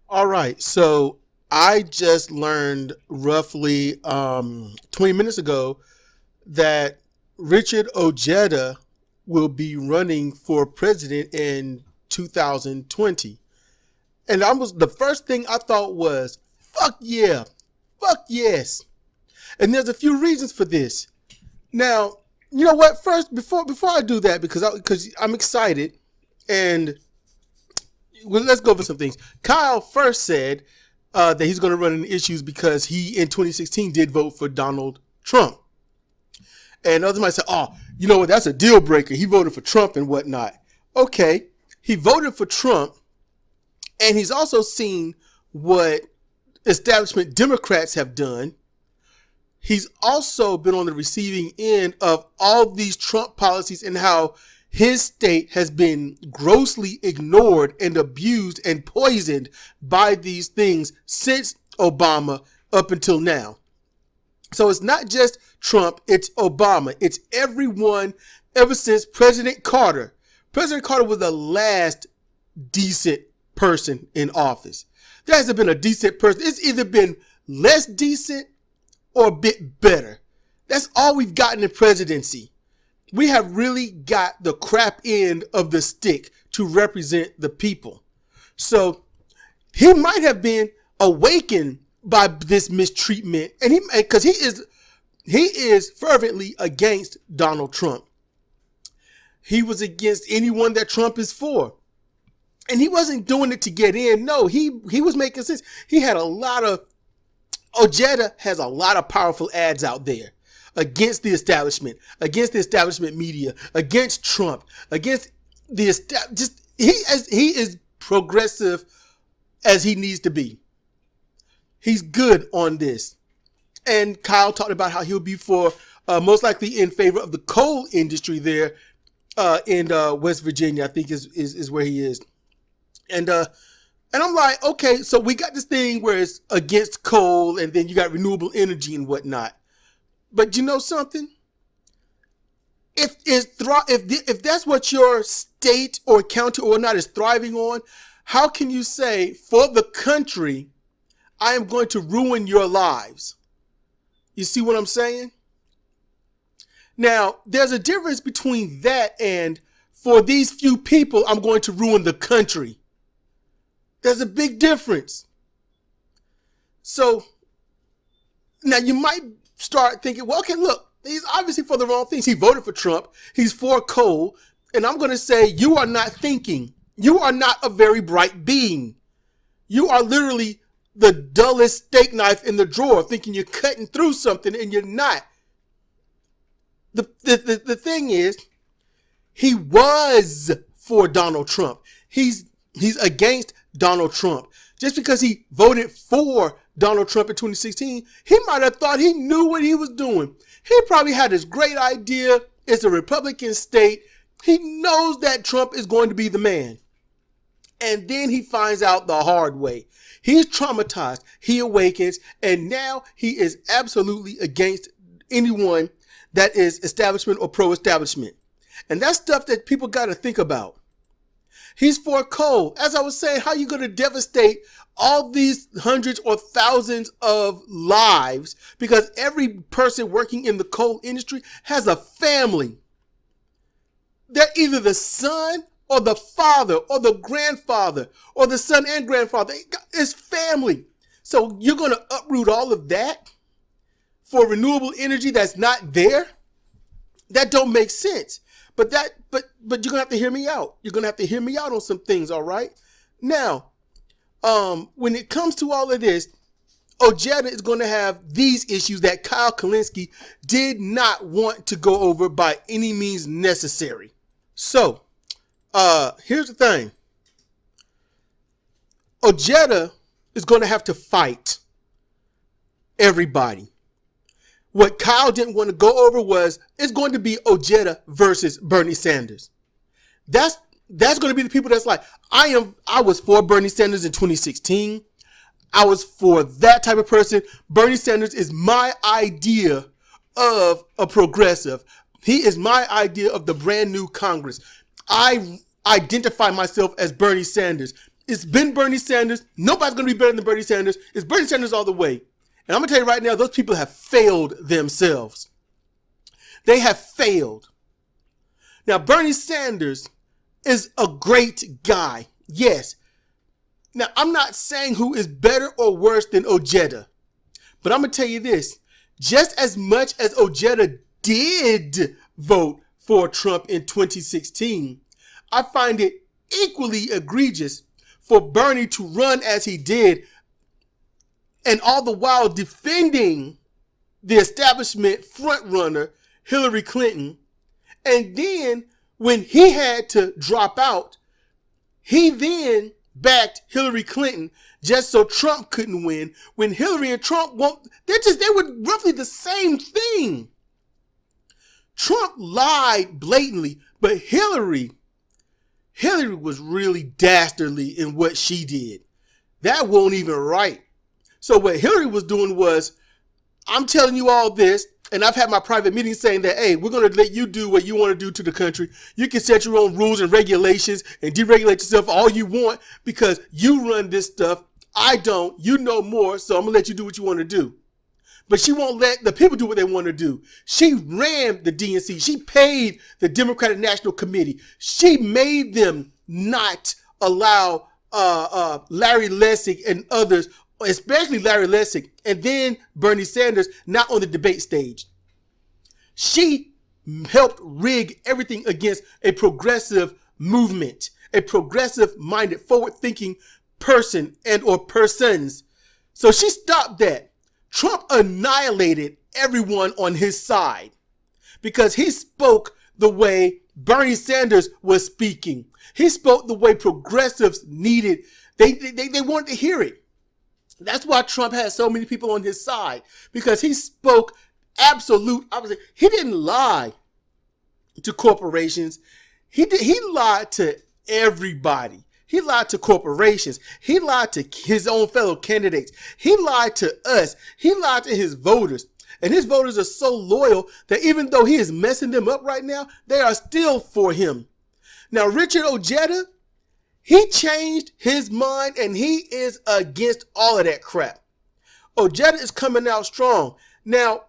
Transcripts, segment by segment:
All right, so I just learned roughly 20 minutes ago that Richard Ojeda will be running for president in 2020. And I was the first thing I thought was, fuck yeah, fuck yes. And there's a few reasons for this. Now, you know what? First, before I do that, because I'm excited, and well, let's go over some things. Kyle first said that he's going to run in issues because he in 2016 did vote for Donald Trump, and others might say, "Oh, you know what? That's a deal breaker. He voted for Trump and whatnot." Okay, he voted for Trump, and he's also seen what establishment Democrats have done. He's also been on the receiving end of all these Trump policies and how his state has been grossly ignored and abused and poisoned by these things since Obama up until now. So it's not just Trump, it's Obama. It's everyone ever since President Carter. President Carter was the last decent person in office. There hasn't been a decent person. It's either been less decent or a bit better. That's all we've gotten in presidency. We have really got the crap end of the stick to represent the people. So he might have been awakened by this mistreatment, and because he is fervently against Donald Trump. He was against anyone that Trump is for. And he wasn't doing it to get in. No, he was making sense. He had a lot of Ojeda has a lot of powerful ads out there against the establishment media, against Trump, against the just he is progressive as he needs to be. He's good on this. And Kyle talked about how he'll be for most likely in favor of the coal industry there in West Virginia, I think is where he is. And I'm like, okay, so we got this thing where it's against coal, and then you got renewable energy and whatnot. But you know something? If that's what your state or county or whatnot is thriving on, how can you say, for the country, I am going to ruin your lives? You see what I'm saying? Now, there's a difference between that and for these few people, I'm going to ruin the country. There's a big difference. So now you might start thinking, well, okay, look, he's obviously for the wrong things. He voted for Trump. He's for coal. And I'm going to say, you are not thinking. You are not a very bright being. You are literally the dullest steak knife in the drawer, thinking you're cutting through something and you're not. The thing is, he was for Donald Trump. He's against Donald Trump. Just because he voted for Donald Trump in 2016, he might have thought he knew what he was doing. He probably had this great idea. It's a Republican state. He knows that Trump is going to be the man. And then he finds out the hard way. He's traumatized. He awakens. And now he is absolutely against anyone that is establishment or pro-establishment. And that's stuff that people got to think about. He's for coal. As I was saying, how are you going to devastate all these hundreds or thousands of lives? Because every person working in the coal industry has a family. They're either the son or the father or the grandfather or the son and grandfather. It's family. So you're going to uproot all of that for renewable energy that's not there? That don't make sense. But you're gonna have to hear me out. You're gonna have to hear me out on some things, all right? Now, when it comes to all of this, Ojeda is gonna have these issues that Kyle Kalinske did not want to go over by any means necessary. So, here's the thing. Ojeda is gonna have to fight everybody. What Kyle didn't want to go over was it's going to be Ojeda versus Bernie Sanders. That's going to be the people that's like, I was for Bernie Sanders in 2016. I was for that type of person. Bernie Sanders is my idea of a progressive. He is my idea of the brand new Congress. I identify myself as Bernie Sanders. It's been Bernie Sanders. Nobody's going to be better than Bernie Sanders. It's Bernie Sanders all the way. And I'm going to tell you right now, those people have failed themselves. They have failed. Now, Bernie Sanders is a great guy. Yes. Now, I'm not saying who is better or worse than Ojeda. But I'm going to tell you this. Just as much as Ojeda did vote for Trump in 2016, I find it equally egregious for Bernie to run as he did, and all the while defending the establishment frontrunner, Hillary Clinton. And then when he had to drop out, he then backed Hillary Clinton just so Trump couldn't win, when Hillary and Trump they were roughly the same thing. Trump lied blatantly, but Hillary was really dastardly in what she did. That won't even right. So what Hillary was doing was, I'm telling you all this, and I've had my private meetings saying that, hey, we're going to let you do what you want to do to the country. You can set your own rules and regulations and deregulate yourself all you want because you run this stuff. I don't. You know more, so I'm going to let you do what you want to do. But she won't let the people do what they want to do. She ran the DNC. She paid the Democratic National Committee. She made them not allow Larry Lessig and others, especially Larry Lessig, and then Bernie Sanders, not on the debate stage. She helped rig everything against a progressive movement, a progressive-minded, forward-thinking person and or persons. So she stopped that. Trump annihilated everyone on his side because he spoke the way Bernie Sanders was speaking. He spoke the way progressives needed. They wanted to hear it. That's why Trump has so many people on his side, because he spoke absolute opposite. He didn't lie to corporations. He lied to everybody. He lied to corporations. He lied to his own fellow candidates. He lied to us. He lied to his voters. And his voters are so loyal that even though he is messing them up right now, they are still for him. Now, Richard Ojeda, he changed his mind and he is against all of that crap. Ojeda is coming out strong. Now,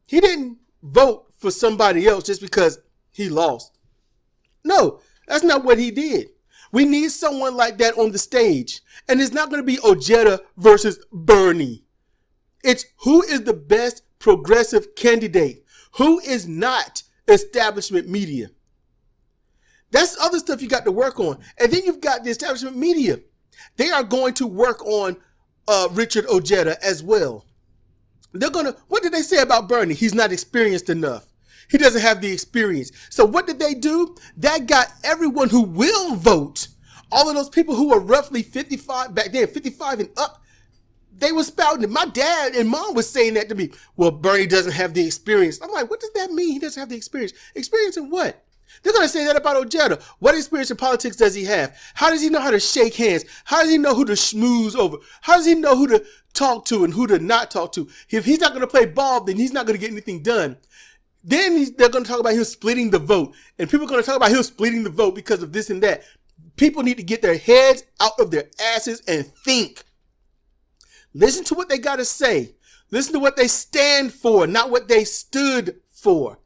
he didn't vote for somebody else just because he lost. No. That's not what he did. We need someone like that on the stage. And it's not going to be Ojeda versus Bernie. It's who is the best progressive candidate, who is not establishment media. That's other stuff you got to work on. And then you've got the establishment media. They are going to work on Richard Ojeda as well. What did they say about Bernie? He's not experienced enough. He doesn't have the experience. So what did they do? That got everyone who will vote, all of those people who were roughly 55 back then, 55 and up, they were spouting it. My dad and mom was saying that to me. Well, Bernie doesn't have the experience. I'm like, what does that mean? He doesn't have the experience. Experience in what? They're going to say that about Ojeda. What experience in politics does he have? How does he know how to shake hands? How does he know who to schmooze over? How does he know who to talk to and who to not talk to? If he's not going to play ball, then he's not going to get anything done. Then they're going to talk about him splitting the vote. And people are going to talk about him splitting the vote because of this and that. People need to get their heads out of their asses and think. Listen to what they got to say. Listen to what they stand for, not what they stood for.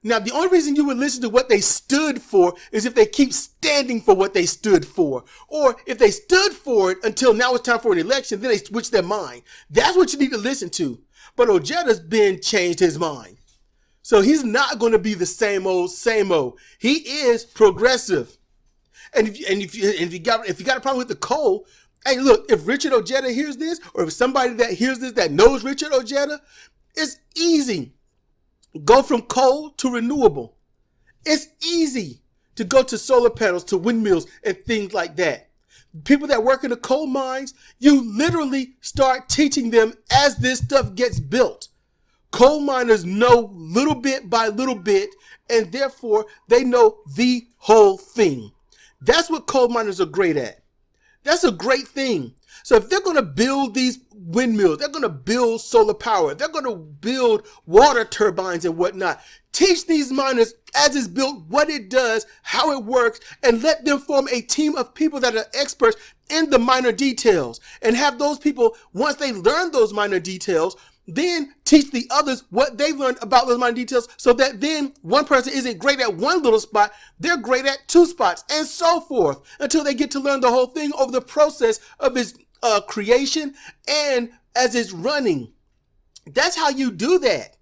Now, the only reason you would listen to what they stood for is if they keep standing for what they stood for. Or if they stood for it until now it's time for an election, then they switch their mind. That's what you need to listen to. But Ojeda's changed his mind. So he's not going to be the same old, same old. He is progressive. And if you got a problem with the coal, hey, look, if Richard Ojeda hears this, or if somebody that hears this that knows Richard Ojeda, it's easy. Go from coal to renewable. It's easy to go to solar panels, to windmills, and things like that. People that work in the coal mines, you literally start teaching them as this stuff gets built. Coal miners know little bit by little bit, and therefore they know the whole thing. That's what coal miners are great at. That's a great thing. So if they're going to build these windmills, they're going to build solar power, they're going to build water turbines and whatnot, teach these miners as it's built what it does, how it works, and let them form a team of people that are experts in the minor details. And have those people, once they learn those minor details, then teach the others what they've learned about those minor details, so that then one person isn't great at one little spot, they're great at two spots, and so forth, until they get to learn the whole thing over the process of its creation and as it's running. That's how you do that.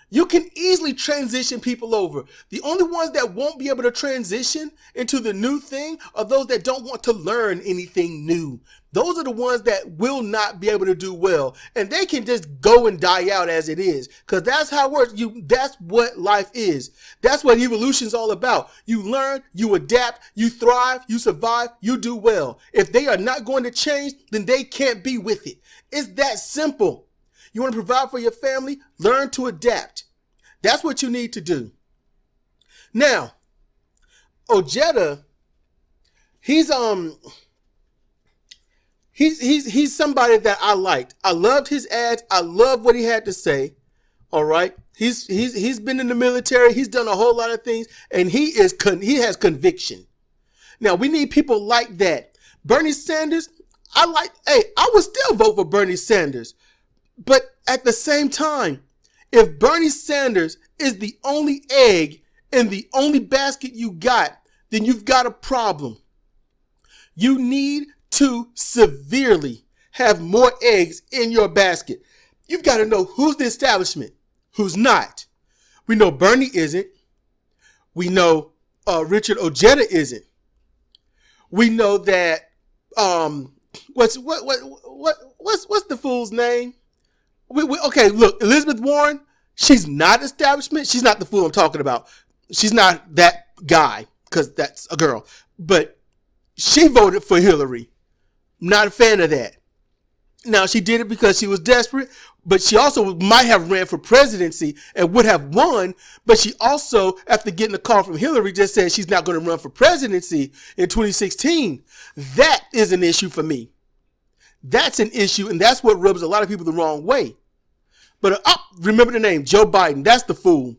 You can easily transition people over. The only ones that won't be able to transition into the new thing are those that don't want to learn anything new. Those are the ones that will not be able to do well. And they can just go and die out as it is. Because that's how it works. That's what life is. That's what evolution is all about. You learn, you adapt, you thrive, you survive, you do well. If they are not going to change, then they can't be with it. It's that simple. You want to provide for your family? Learn to adapt. That's what you need to do. Now, Ojeda, he's somebody that I liked. I loved his ads. I love what he had to say. All right. He's been in the military. He's done a whole lot of things, and he has conviction. Now we need people like that. Bernie Sanders, I would still vote for Bernie Sanders. But at the same time, if Bernie Sanders is the only egg in the only basket you got, then you've got a problem. You need to severely have more eggs in your basket. You've got to know who's the establishment, who's not. We know Bernie isn't. We know Richard Ojeda isn't. We know that what's the fool's name? Okay, look, Elizabeth Warren, she's not establishment. She's not the fool I'm talking about. She's not that guy, because that's a girl. But she voted for Hillary. Not a fan of that. Now, she did it because she was desperate, but she also might have ran for presidency and would have won. But she also, after getting a call from Hillary, just said she's not going to run for presidency in 2016. That is an issue for me. That's an issue, and that's what rubs a lot of people the wrong way. But remember the name, Joe Biden. That's the fool.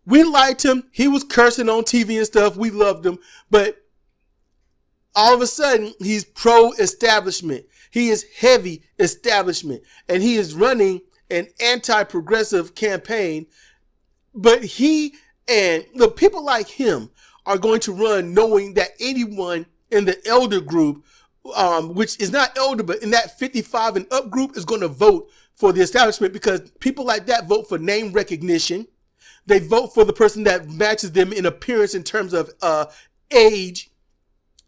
We liked him. He was cursing on TV and stuff. We loved him. But all of a sudden, he's pro-establishment. He is heavy establishment. And he is running an anti-progressive campaign. But he and the people like him are going to run knowing that anyone in the elder group, which is not elder, but in that 55 and up group, is going to vote for the establishment, because people like that vote for name recognition. They vote for the person that matches them in appearance in terms of age.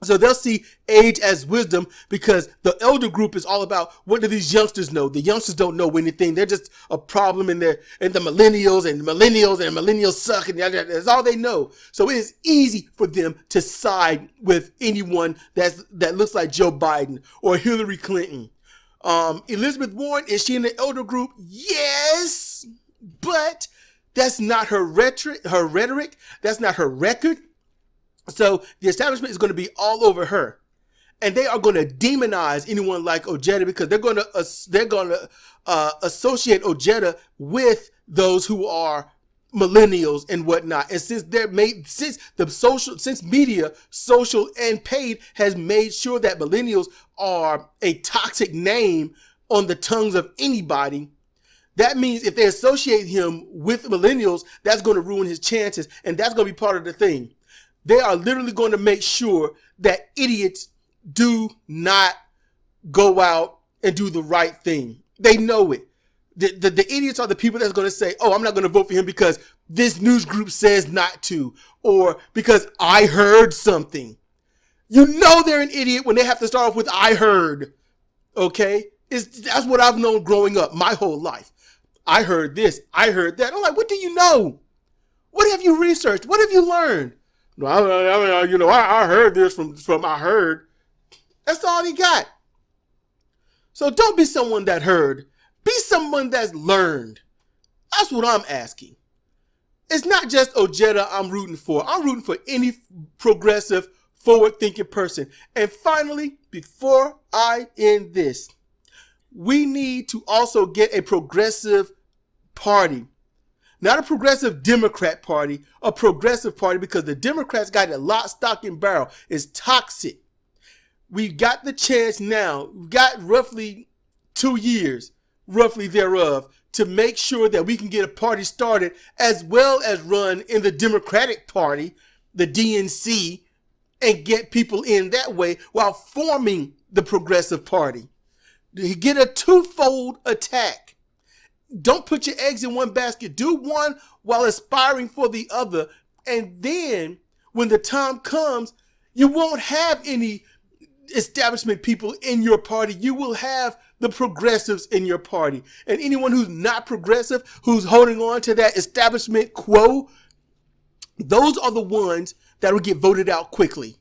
So they'll see age as wisdom, because the elder group is all about, what do these youngsters know? The youngsters don't know anything. They're just a problem in the millennials, and millennials suck, and that's all they know. So it is easy for them to side with anyone that looks like Joe Biden or Hillary Clinton. Elizabeth Warren, is she in the elder group? Yes, but that's not her rhetoric. That's not her record. So the establishment is going to be all over her, and they are going to demonize anyone like Ojeda, because they're going to associate Ojeda with those who are millennials and whatnot. And since media, social and paid, has made sure that millennials are a toxic name on the tongues of anybody, that means if they associate him with millennials, that's going to ruin his chances, and that's going to be part of the thing. They are literally going to make sure that idiots do not go out and do the right thing. They know it. The idiots are the people that's going to say, oh, I'm not going to vote for him because this news group says not to, or because I heard something. You know they're an idiot when they have to start off with I heard. Okay? That's what I've known growing up my whole life. I heard this. I heard that. I'm like, what do you know? What have you researched? What have you learned? No, I heard this from I heard. That's all he got. So don't be someone that heard. Be someone that's learned. That's what I'm asking. It's not just Ojeda I'm rooting for. I'm rooting for any progressive forward-thinking person. And finally, before I end this, we need to also get a progressive party. Not a progressive Democrat party, a progressive party, because the Democrats got it lock, stock, and barrel. It's toxic. We've got the chance now. We've got roughly 2 years, roughly thereof, to make sure that we can get a party started, as well as run in the Democratic Party, the DNC, and get people in that way while forming the Progressive Party. You get a twofold attack. Don't put your eggs in one basket. Do one while aspiring for the other. And then when the time comes, you won't have any establishment people in your party. You will have the progressives in your party. And anyone who's not progressive, who's holding on to that establishment quo, those are the ones that will get voted out quickly.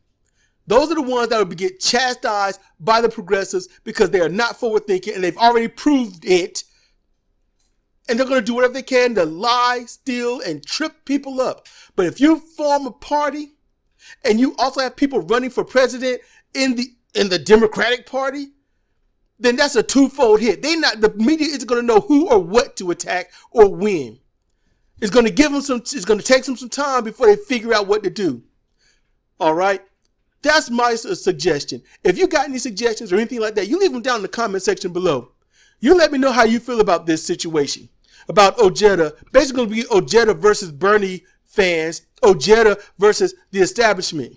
Those are the ones that will get chastised by the progressives because they are not forward thinking and they've already proved it. And they're going to do whatever they can to lie, steal, and trip people up. But if you form a party and you also have people running for president in the Democratic Party, then that's a twofold hit. The media isn't going to know who or what to attack or when. It's going to take them some time before they figure out what to do. All right. That's my suggestion. If you got any suggestions or anything like that, you leave them down in the comment section below. You let me know how you feel about this situation. About Ojeda. Basically, going to be Ojeda versus Bernie fans. Ojeda versus the establishment.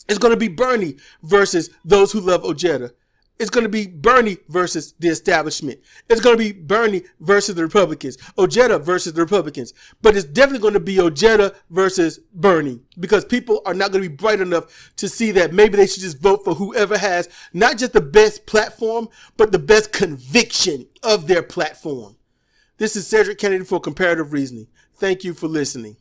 It's going to be Bernie versus those who love Ojeda. It's going to be Bernie versus the establishment. It's going to be Bernie versus the Republicans. Ojeda versus the Republicans. But it's definitely going to be Ojeda versus Bernie, because people are not going to be bright enough to see that maybe they should just vote for whoever has not just the best platform, but the best conviction of their platform. This is Cedric Kennedy for Comparative Reasoning. Thank you for listening.